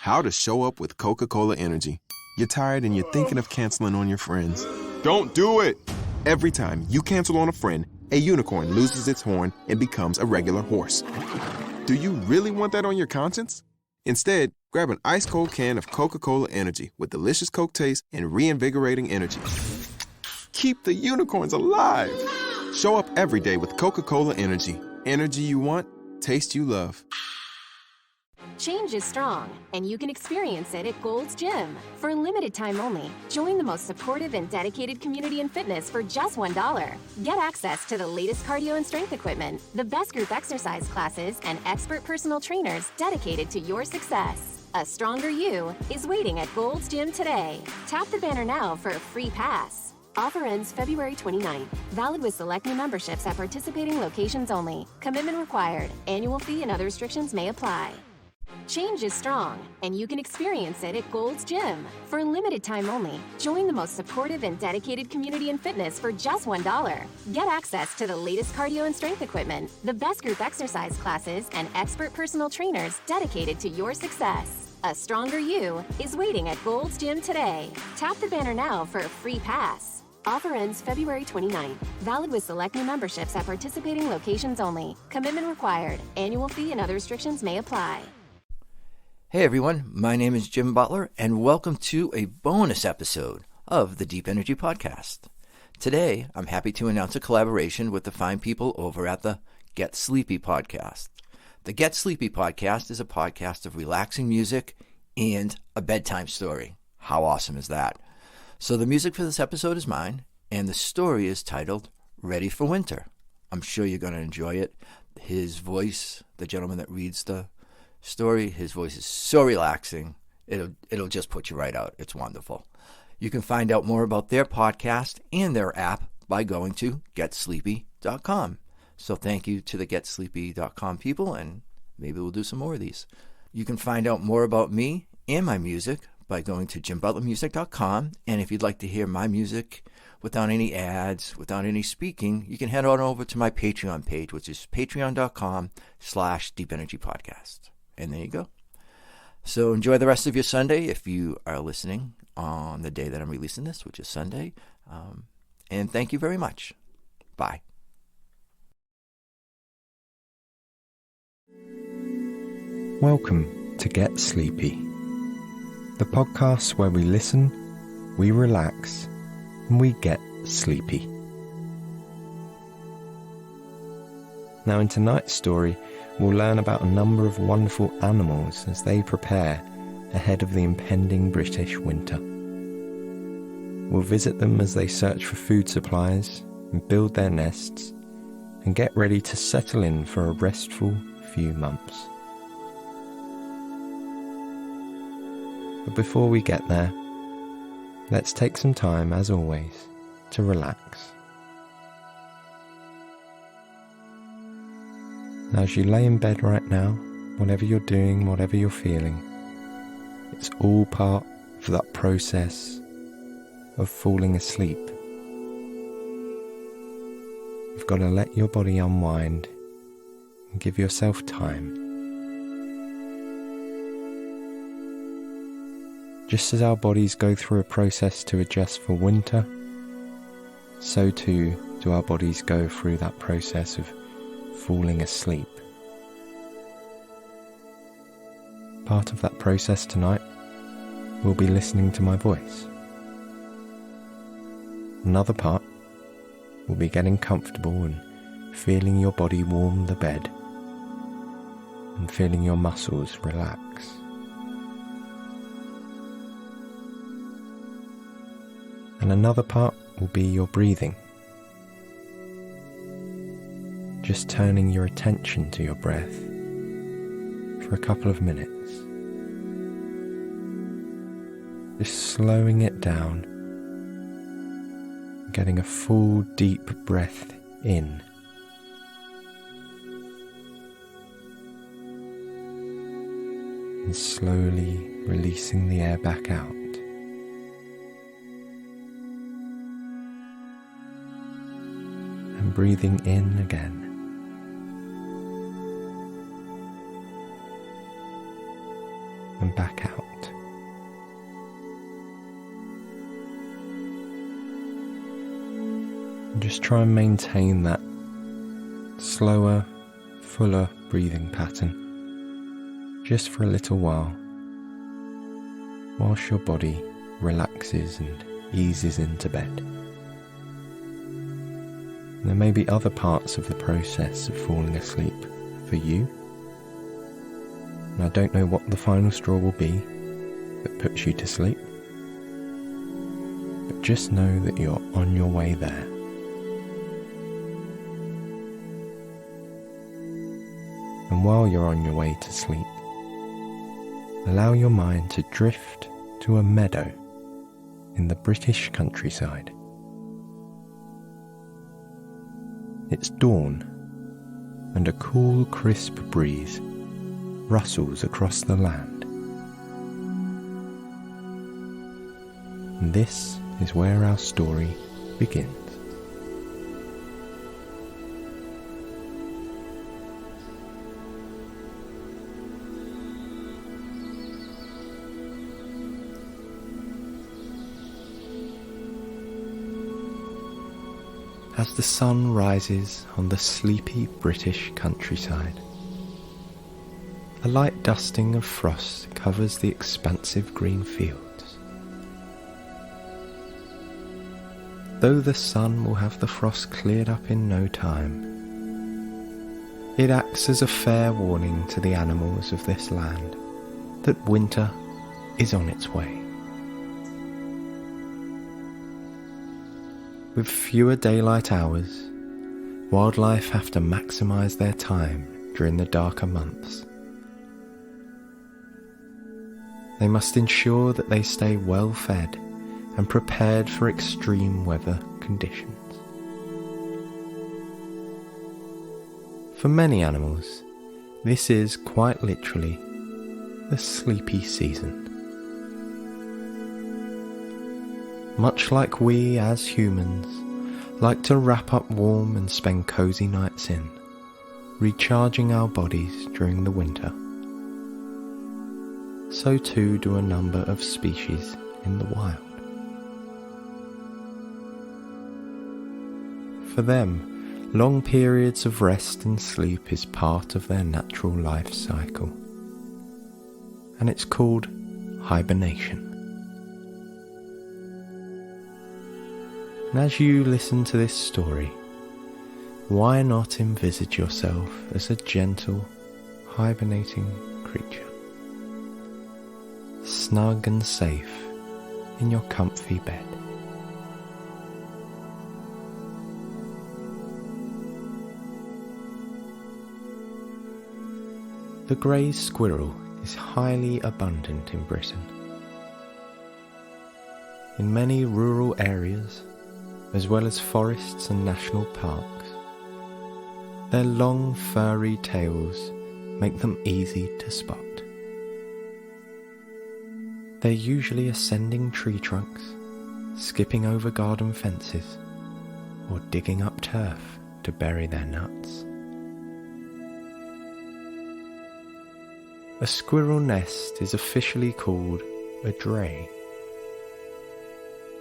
How to show up with Coca-Cola Energy. You're tired and you're thinking of canceling on your friends. Don't do it! Every time you cancel on a friend, a unicorn loses its horn and becomes a regular horse. Do you really want that on your conscience? Instead, grab an ice-cold can of Coca-Cola Energy with delicious Coke taste and reinvigorating energy. Keep the unicorns alive! Show up every day with Coca-Cola Energy. Energy you want, taste you love. Change is strong, and you can experience it at Gold's Gym. For a limited time only, join the most supportive and dedicated community in fitness for just $1. Get access to the latest cardio and strength equipment, the best group exercise classes, and expert personal trainers dedicated to your success. A stronger you is waiting at Gold's Gym today. Tap the banner now for a free pass. Offer ends February 29th. Valid with select new memberships at participating locations only. Commitment required. Annual fee and other restrictions may apply. Change is strong, and you can experience it at Gold's Gym. For a limited time only, join the most supportive and dedicated community in fitness for just $1. Get access to the latest cardio and strength equipment, the best group exercise classes, and expert personal trainers dedicated to your success. A stronger you is waiting at Gold's Gym today. Tap the banner now for a free pass. Offer ends February 29th. Valid with select new memberships at participating locations only. Commitment required. Annual fee and other restrictions may apply. Hey everyone, my name is Jim Butler, and welcome to a bonus episode of the Deep Energy Podcast. Today, I'm happy to announce a collaboration with the fine people over at the Get Sleepy Podcast. The Get Sleepy Podcast is a podcast of relaxing music and a bedtime story. How awesome is that? So the music for this episode is mine, and the story is titled Ready for Winter. I'm sure you're going to enjoy it. His voice, the gentleman that reads the story, his voice is so relaxing, it'll just put you right out. It's wonderful. You can find out more about their podcast and their app by going to getsleepy.com. So thank you to the getsleepy.com people, and maybe we'll do some more of these. You can find out more about me and my music by going to jimbutlermusic.com, and if you'd like to hear my music without any ads, without any speaking, you can head on over to my Patreon page, which is patreon.com/deepenergypodcast. And there you go. So enjoy the rest of your Sunday if you are listening on the day that I'm releasing this, which is Sunday. And thank you very much. Bye. Welcome to Get Sleepy, the podcast where we listen, we relax, and we get sleepy. Now in tonight's story, we'll learn about a number of wonderful animals as they prepare ahead of the impending British winter. We'll visit them as they search for food supplies and build their nests and get ready to settle in for a restful few months. But before we get there, let's take some time, as always, to relax. As you lay in bed right now, whatever you're doing, whatever you're feeling, it's all part of that process of falling asleep. You've got to let your body unwind and give yourself time. Just as our bodies go through a process to adjust for winter, so too do our bodies go through that process of falling asleep. Part of that process tonight will be listening to my voice. Another part will be getting comfortable and feeling your body warm the bed and feeling your muscles relax. And another part will be your breathing. Just turning your attention to your breath for a couple of minutes. Just slowing it down, getting a full deep breath in. And slowly releasing the air back out. And breathing in again. and back out. And just try and maintain that slower, fuller breathing pattern just for a little while, whilst your body relaxes and eases into bed. There may be other parts of the process of falling asleep for you, and I don't know what the final straw will be that puts you to sleep, but just know that you're on your way there. And while you're on your way to sleep, allow your mind to drift to a meadow in the British countryside. It's dawn, and a cool, crisp breeze rustles across the land. And this is where our story begins. As the sun rises on the sleepy British countryside, a light dusting of frost covers the expansive green fields. Though the sun will have the frost cleared up in no time, it acts as a fair warning to the animals of this land that winter is on its way. With fewer daylight hours, wildlife have to maximise their time during the darker months. They must ensure that they stay well fed and prepared for extreme weather conditions. For many animals, this is quite literally the sleepy season. Much like we as humans like to wrap up warm and spend cosy nights in, recharging our bodies during the winter, so too do a number of species in the wild. For them, long periods of rest and sleep is part of their natural life cycle, and it's called hibernation. And as you listen to this story, why not envisage yourself as a gentle, hibernating creature, snug and safe in your comfy bed. The grey squirrel is highly abundant in Britain. In many rural areas, as well as forests and national parks, their long furry tails make them easy to spot. They're usually ascending tree trunks, skipping over garden fences, or digging up turf to bury their nuts. A squirrel nest is officially called a dray,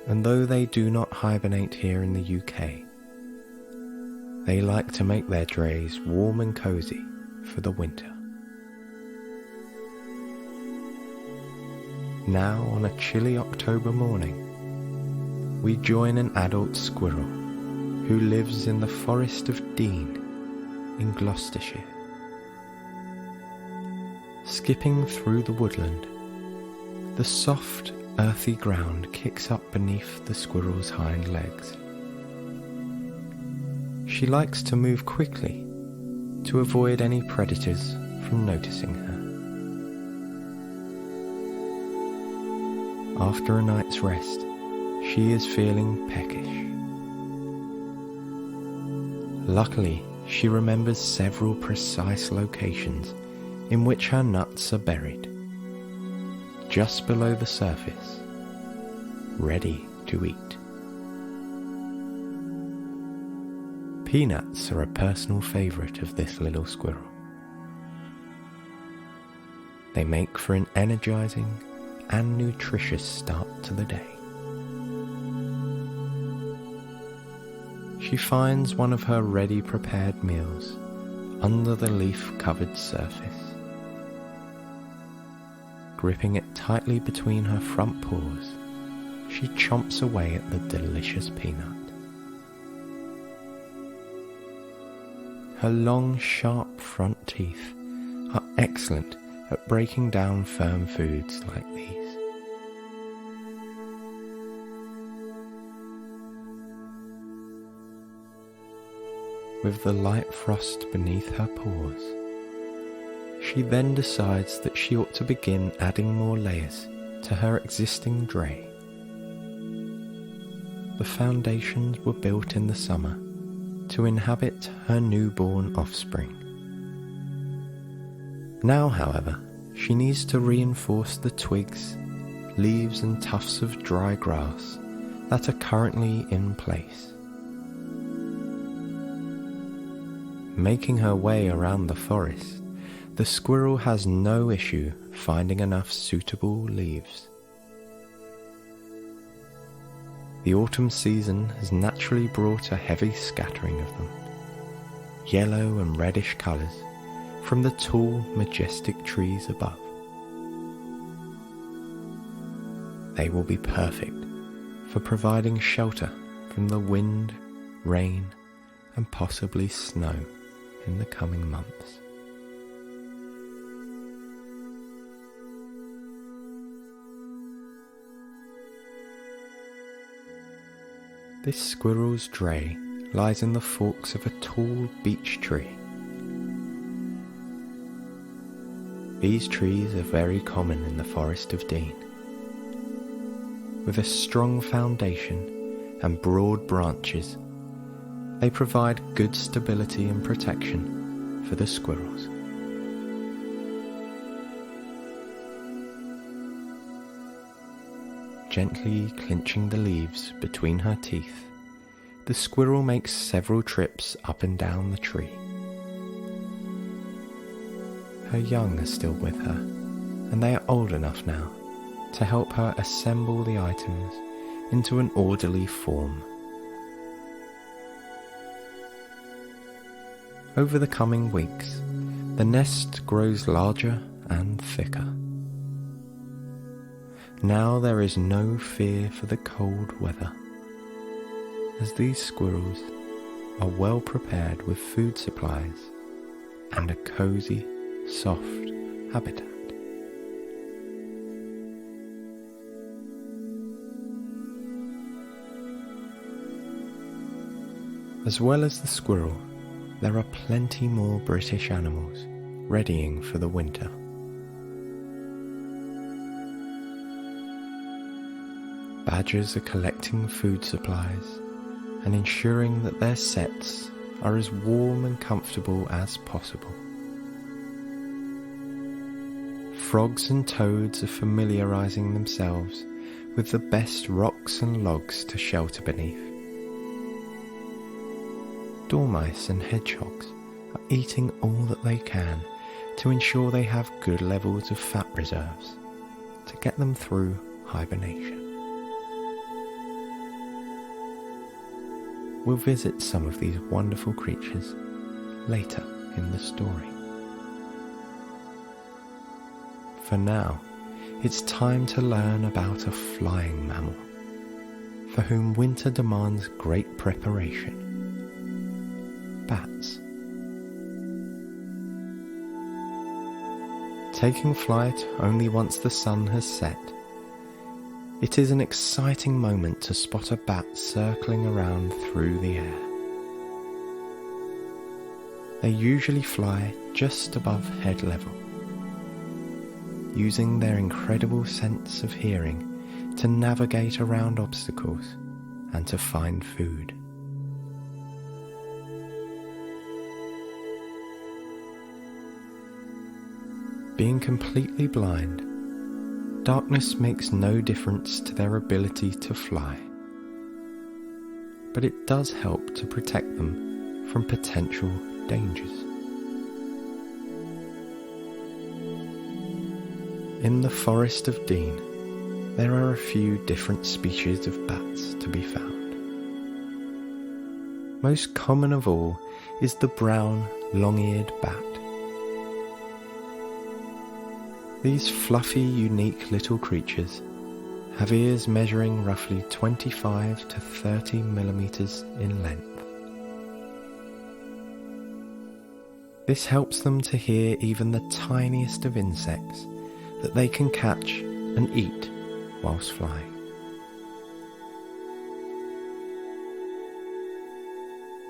and though they do not hibernate here in the UK, they like to make their drays warm and cosy for the winter. Now, on a chilly October morning, we join an adult squirrel who lives in the Forest of Dean in Gloucestershire. Skipping through the woodland, the soft, earthy ground kicks up beneath the squirrel's hind legs. She likes to move quickly to avoid any predators from noticing her. After a night's rest, she is feeling peckish. Luckily, she remembers several precise locations in which her nuts are buried, just below the surface, ready to eat. Peanuts are a personal favourite of this little squirrel. They make for an energizing and nutritious start to the day. She finds one of her ready-prepared meals under the leaf-covered surface. Gripping it tightly between her front paws, she chomps away at the delicious peanut. Her long, sharp front teeth are excellent at breaking down firm foods like these. With the light frost beneath her paws, she then decides that she ought to begin adding more layers to her existing dray. The foundations were built in the summer to inhabit her newborn offspring. Now, however, she needs to reinforce the twigs, leaves and tufts of dry grass that are currently in place. Making her way around the forest, the squirrel has no issue finding enough suitable leaves. The autumn season has naturally brought a heavy scattering of them, yellow and reddish colours, from the tall, majestic trees above. They will be perfect for providing shelter from the wind, rain, and possibly snow in the coming months. This squirrel's dray lies in the forks of a tall beech tree. These trees are very common in the Forest of Dean. With a strong foundation and broad branches, they provide good stability and protection for the squirrels. Gently clinching the leaves between her teeth, the squirrel makes several trips up and down the tree. Her young are still with her, and they are old enough now to help her assemble the items into an orderly form. Over the coming weeks, the nest grows larger and thicker. Now there is no fear for the cold weather, as these squirrels are well prepared with food supplies and a cozy, soft habitat. As well as the squirrel, there are plenty more British animals readying for the winter. Badgers are collecting food supplies and ensuring that their setts are as warm and comfortable as possible. Frogs and toads are familiarizing themselves with the best rocks and logs to shelter beneath. Dormice and hedgehogs are eating all that they can to ensure they have good levels of fat reserves to get them through hibernation. We'll visit some of these wonderful creatures later in the story. For now, it's time to learn about a flying mammal, for whom winter demands great preparation. Bats. Taking flight only once the sun has set, it is an exciting moment to spot a bat circling around through the air. They usually fly just above head level, using their incredible sense of hearing to navigate around obstacles and to find food. Being completely blind, darkness makes no difference to their ability to fly, but it does help to protect them from potential dangers. In the Forest of Dean, there are a few different species of bats to be found. Most common of all is the brown, long-eared bat. These fluffy, unique little creatures have ears measuring roughly 25 to 30 millimeters in length. This helps them to hear even the tiniest of insects that they can catch and eat whilst flying.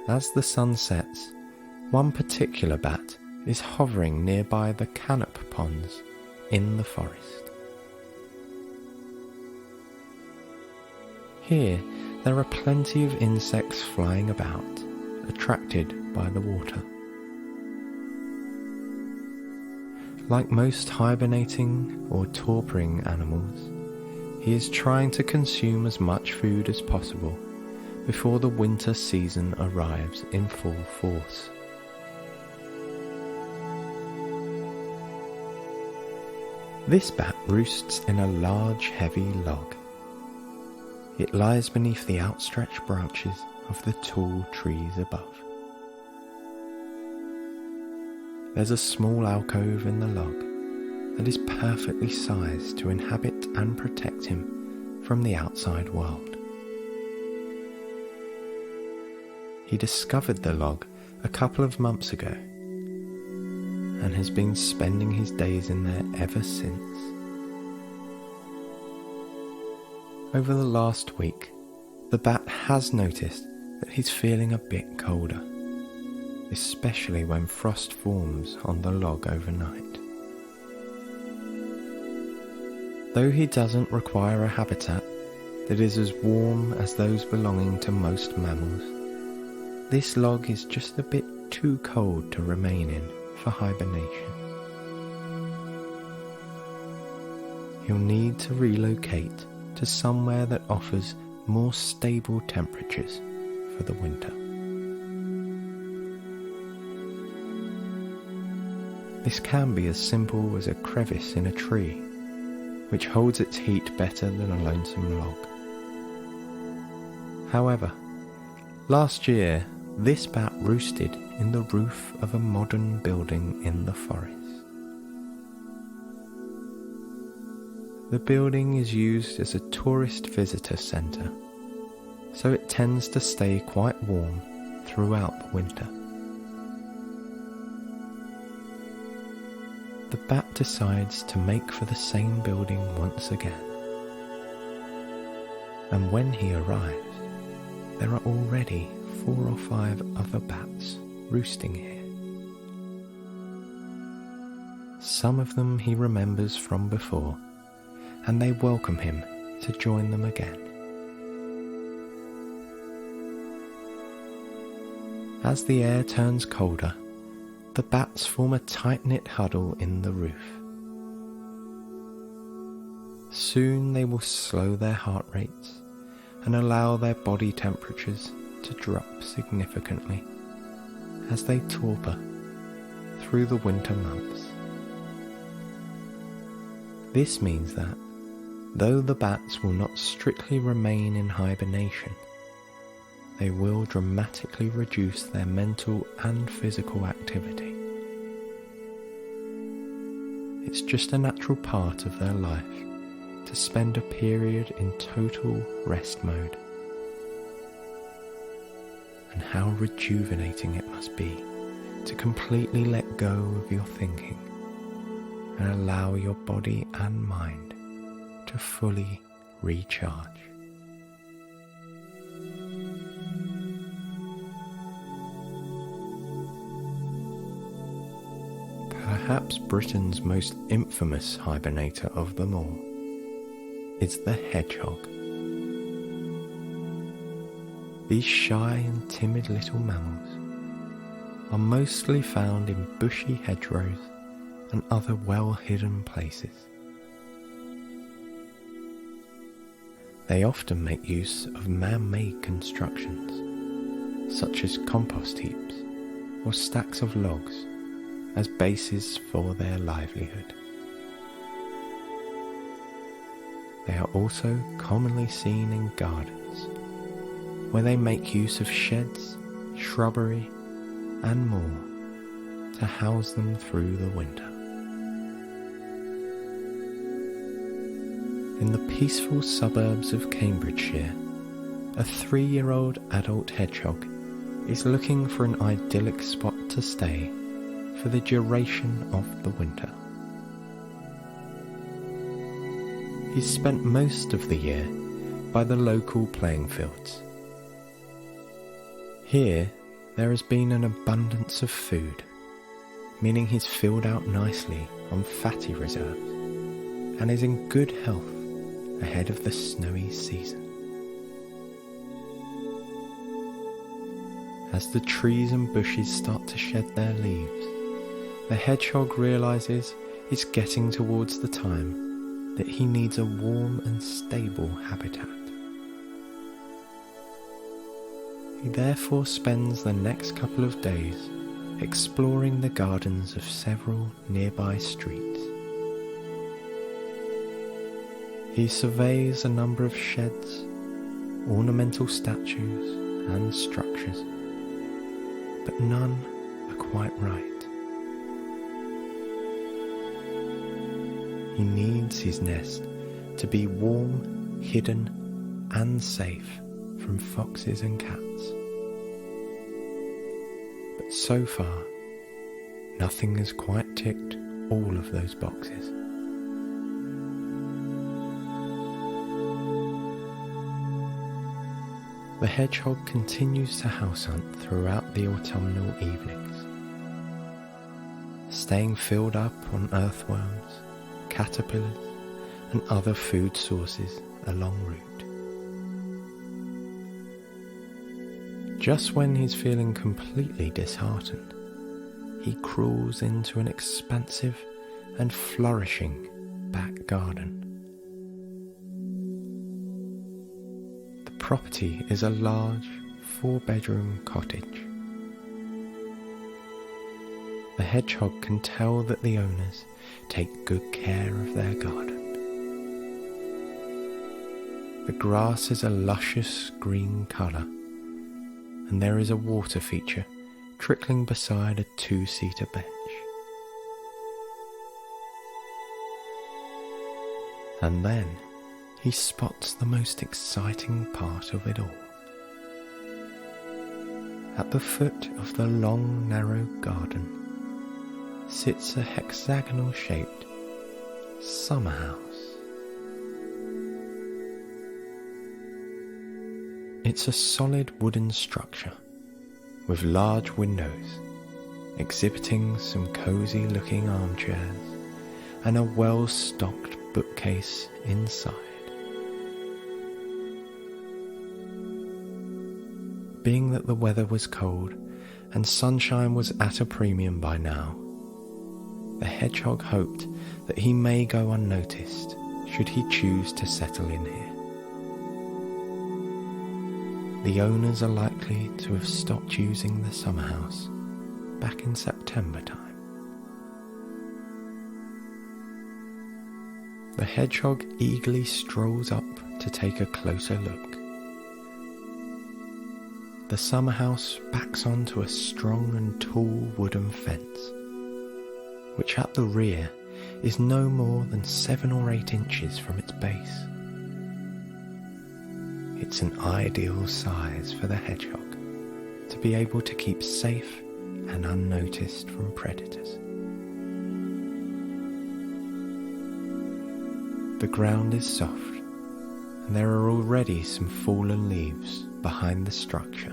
As the sun sets, one particular bat is hovering nearby the canop ponds in the forest. Here, there are plenty of insects flying about, attracted by the water. Like most hibernating or torporing animals, he is trying to consume as much food as possible before the winter season arrives in full force. This bat roosts in a large, heavy log. It lies beneath the outstretched branches of the tall trees above. There's a small alcove in the log that is perfectly sized to inhabit and protect him from the outside world. He discovered the log a couple of months ago and has been spending his days in there ever since. Over the last week, the bat has noticed that he's feeling a bit colder, especially when frost forms on the log overnight. Though he doesn't require a habitat that is as warm as those belonging to most mammals, this log is just a bit too cold to remain in for hibernation. He'll need to relocate to somewhere that offers more stable temperatures for the winter. This can be as simple as a crevice in a tree, which holds its heat better than a lonesome log. However, last year, this bat roosted in the roof of a modern building in the forest. The building is used as a tourist visitor centre, so it tends to stay quite warm throughout the winter. The bat decides to make for the same building once again. And when he arrives, there are already 4 or 5 other bats roosting here. Some of them he remembers from before, and they welcome him to join them again. As the air turns colder, the bats form a tight-knit huddle in the roof. Soon they will slow their heart rates and allow their body temperatures to drop significantly as they torpor through the winter months. This means that, though the bats will not strictly remain in hibernation, they will dramatically reduce their mental and physical activity. It's just a natural part of their life to spend a period in total rest mode. And how rejuvenating it must be to completely let go of your thinking and allow your body and mind to fully recharge. Perhaps Britain's most infamous hibernator of them all is the hedgehog. These shy and timid little mammals are mostly found in bushy hedgerows and other well-hidden places. They often make use of man-made constructions, such as compost heaps or stacks of logs, as bases for their livelihood. They are also commonly seen in gardens, where they make use of sheds, shrubbery, and more to house them through the winter. In the peaceful suburbs of Cambridgeshire, a 3-year-old adult hedgehog is looking for an idyllic spot to stay for the duration of the winter. He's spent most of the year by the local playing fields. Here, there has been an abundance of food, meaning he's filled out nicely on fatty reserves and is in good health ahead of the snowy season. As the trees and bushes start to shed their leaves, the hedgehog realises it's getting towards the time that he needs a warm and stable habitat. He therefore spends the next couple of days exploring the gardens of several nearby streets. He surveys a number of sheds, ornamental statues and structures, but none are quite right. He needs his nest to be warm, hidden, and safe from foxes and cats. But so far, nothing has quite ticked all of those boxes. The hedgehog continues to house hunt throughout the autumnal evenings, staying filled up on earthworms, caterpillars, and other food sources along route. Just when he's feeling completely disheartened, he crawls into an expansive and flourishing back garden. The property is a large 4-bedroom cottage. The hedgehog can tell that the owners take good care of their garden. The grass is a luscious green colour, and there is a water feature trickling beside a 2-seater bench. And then he spots the most exciting part of it all. At the foot of the long, narrow garden sits a hexagonal-shaped summer house. It's a solid wooden structure with large windows exhibiting some cosy-looking armchairs and a well-stocked bookcase inside. Being that the weather was cold and sunshine was at a premium by now, the hedgehog hoped that he may go unnoticed should he choose to settle in here. The owners are likely to have stopped using the summer house back in September time. The hedgehog eagerly strolls up to take a closer look. The summer house backs onto a strong and tall wooden fence, which at the rear is no more than 7 or 8 inches from its base. It's an ideal size for the hedgehog to be able to keep safe and unnoticed from predators. The ground is soft, and there are already some fallen leaves behind the structure.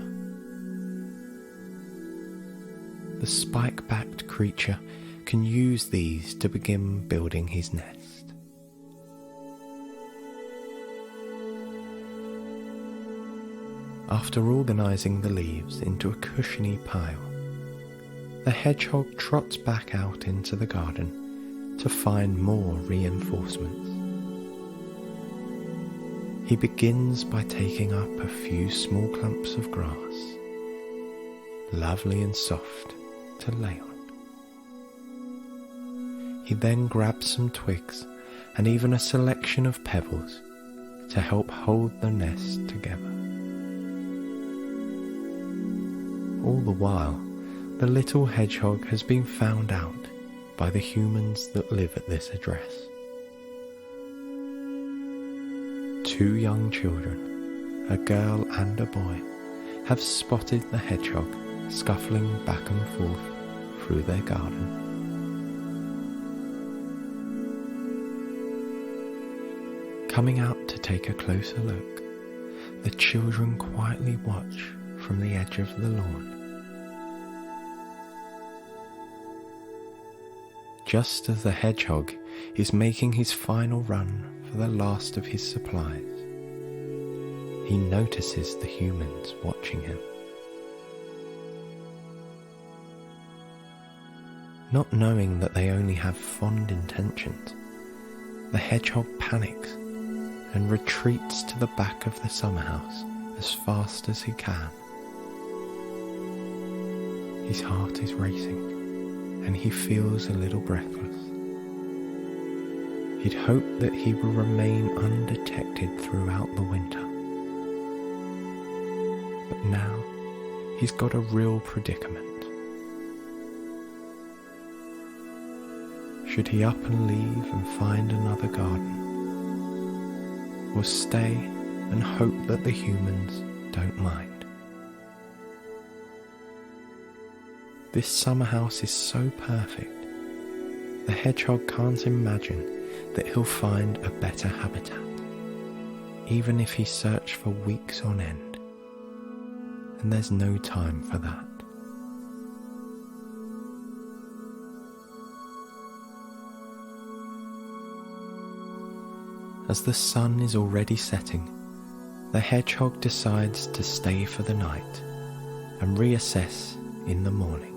The spike-backed creature can use these to begin building his nest. After organising the leaves into a cushiony pile, the hedgehog trots back out into the garden to find more reinforcements. He begins by taking up a few small clumps of grass, lovely and soft to lay on. He then grabs some twigs and even a selection of pebbles to help hold the nest together. All the while, the little hedgehog has been found out by the humans that live at this address. 2 young children, a girl and a boy, have spotted the hedgehog scuffling back and forth through their garden. Coming out to take a closer look, the children quietly watch from the edge of the lawn. Just as the hedgehog is making his final run for the last of his supplies, he notices the humans watching him. Not knowing that they only have fond intentions, the hedgehog panics and retreats to the back of the summer house as fast as he can. His heart is racing and he feels a little breathless. He'd hoped that he will remain undetected throughout the winter. But now he's got a real predicament. Should he up and leave and find another garden? Or stay and hope that the humans don't mind? This summer house is so perfect, the hedgehog can't imagine that he'll find a better habitat, even if he searched for weeks on end. And there's no time for that. As the sun is already setting, the hedgehog decides to stay for the night and reassess in the morning.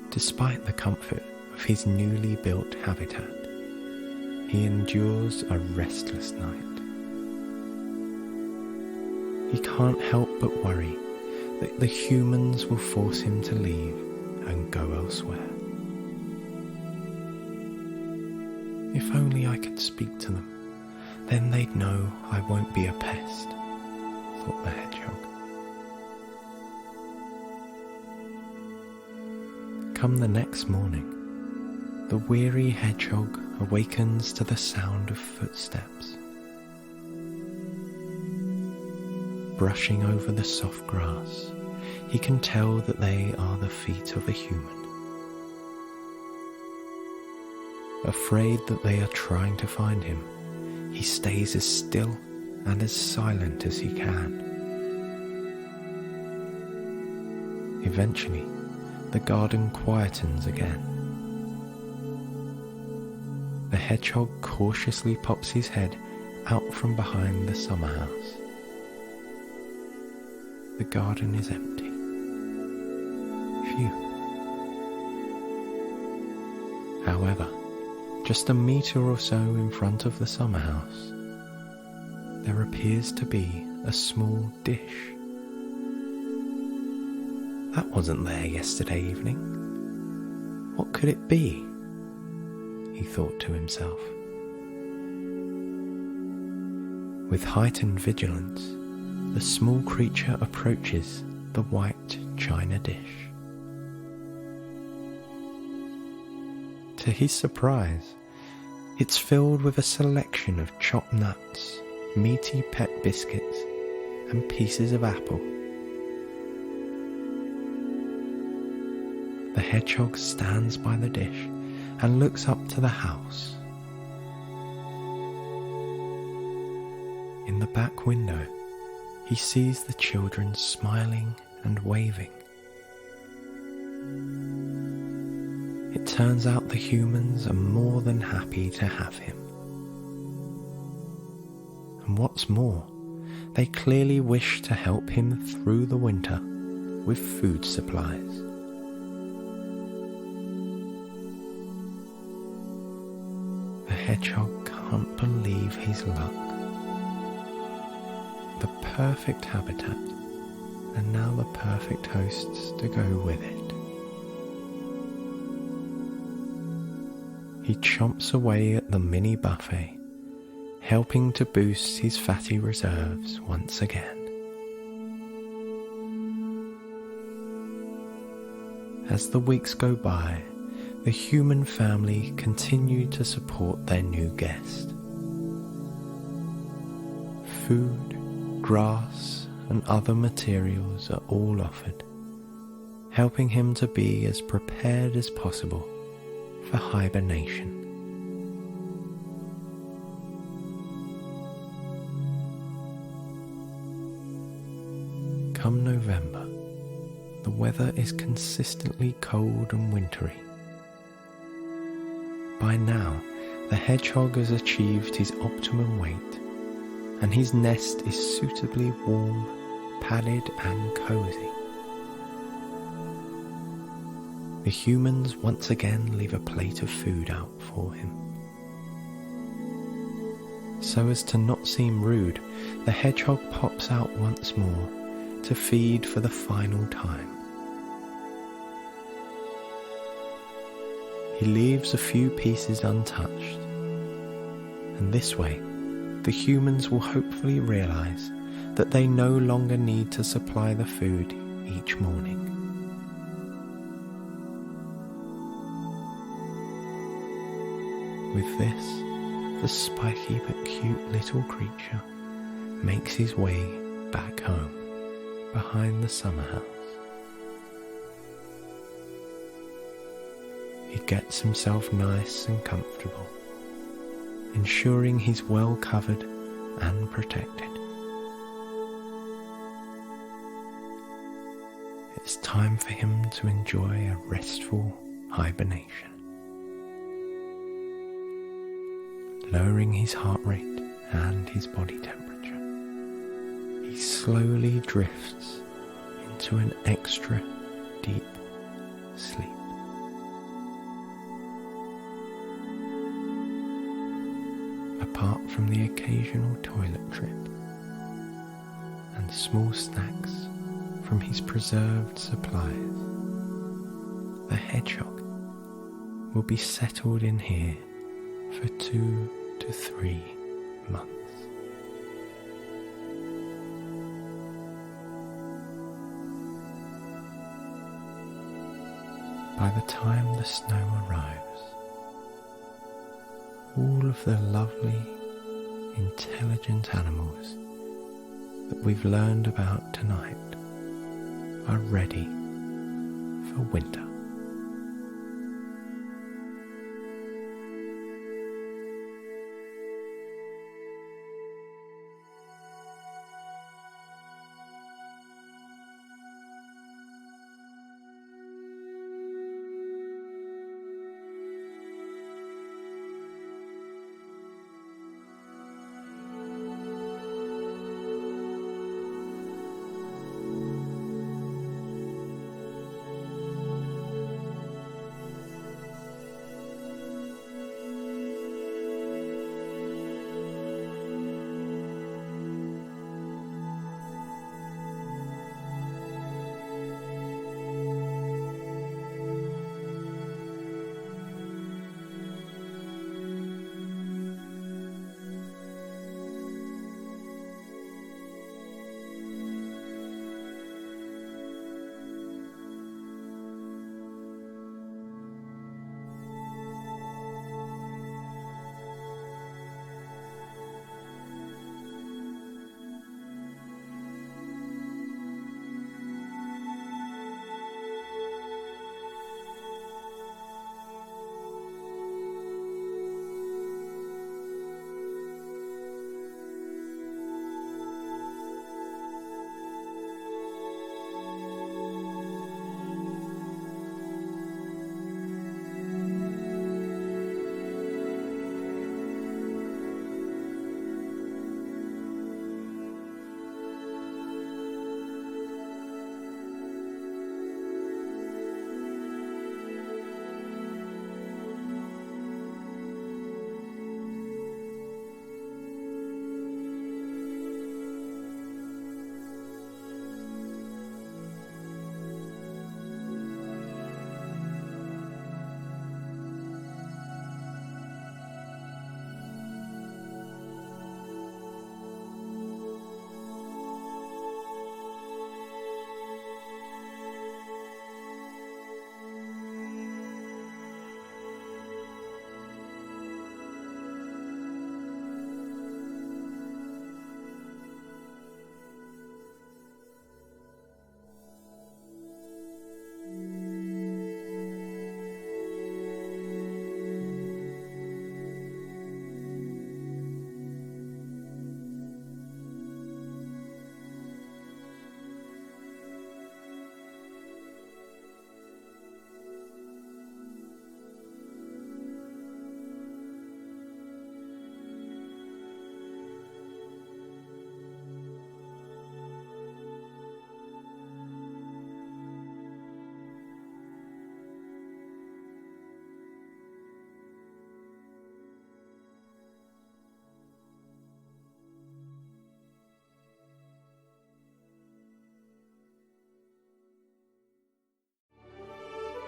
Despite the comfort of his newly built habitat, he endures a restless night. He can't help but worry that the humans will force him to leave and go elsewhere. If only I could speak to them, then they'd know I won't be a pest, thought the hedgehog. Come the next morning, the weary hedgehog awakens to the sound of footsteps. Brushing over the soft grass, he can tell that they are the feet of a human. Afraid that they are trying to find him, he stays as still and as silent as he can. Eventually, the garden quietens again. The hedgehog cautiously pops his head out from behind the summer house. The garden is empty. Phew. However, just a metre or so in front of the summer house, there appears to be a small dish. That wasn't there yesterday evening. What could it be? He thought to himself. With heightened vigilance, the small creature approaches the white china dish. To his surprise, it's filled with a selection of chopped nuts, meaty pet biscuits, and pieces of apple. The hedgehog stands by the dish and looks up to the house. In the back window, he sees the children smiling and waving. It turns out the humans are more than happy to have him. And what's more, they clearly wish to help him through the winter with food supplies. The hedgehog can't believe his luck. The perfect habitat, and now the perfect hosts to go with it. he chomps away at the mini buffet, helping to boost his fatty reserves once again. As the weeks go by, the human family continue to support their new guest. Food, grass, and other materials are all offered, helping him to be as prepared as possible for hibernation. Come November, the weather is consistently cold and wintry. By now, the hedgehog has achieved his optimum weight, and his nest is suitably warm, padded and cozy. The humans once again leave a plate of food out for him. So as to not seem rude, the hedgehog pops out once more to feed for the final time. He leaves a few pieces untouched, and this way the humans will hopefully realize that they no longer need to supply the food each morning. With this, the spiky but cute little creature makes his way back home behind the summer house. He gets himself nice and comfortable, ensuring he's well covered and protected. It's time for him to enjoy a restful hibernation. Lowering his heart rate and his body temperature, he slowly drifts into an extra deep sleep. Apart from the occasional toilet trip and small snacks from his preserved supplies, the hedgehog will be settled in here for 2 to 3 months. By the time the snow arrives, all of the lovely, intelligent animals that we've learned about tonight are ready for winter.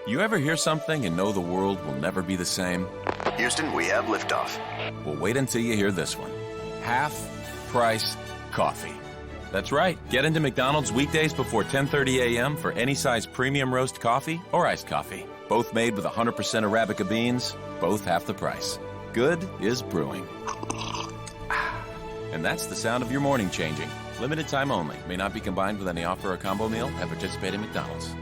You ever hear something and know the world will never be the same? Houston, we have liftoff. Well, wait until you hear this one. Half-price coffee. That's right. Get into McDonald's weekdays before 10:30 a.m. for any size premium roast coffee or iced coffee. Both made with 100% Arabica beans, both half the price. Good is brewing. And that's the sound of your morning changing. Limited time only. May not be combined with any offer or combo meal at participating McDonald's.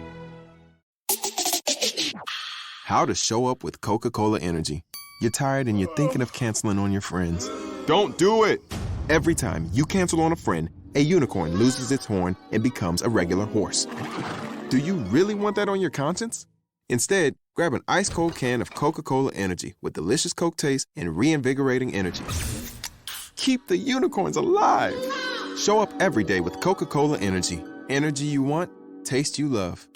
How to show up with Coca-Cola Energy. You're tired and you're thinking of canceling on your friends. Don't do it! Every time you cancel on a friend, a unicorn loses its horn and becomes a regular horse. Do you really want that on your conscience? Instead, grab an ice-cold can of Coca-Cola Energy with delicious Coke taste and reinvigorating energy. Keep the unicorns alive! Show up every day with Coca-Cola Energy. Energy you want, taste you love.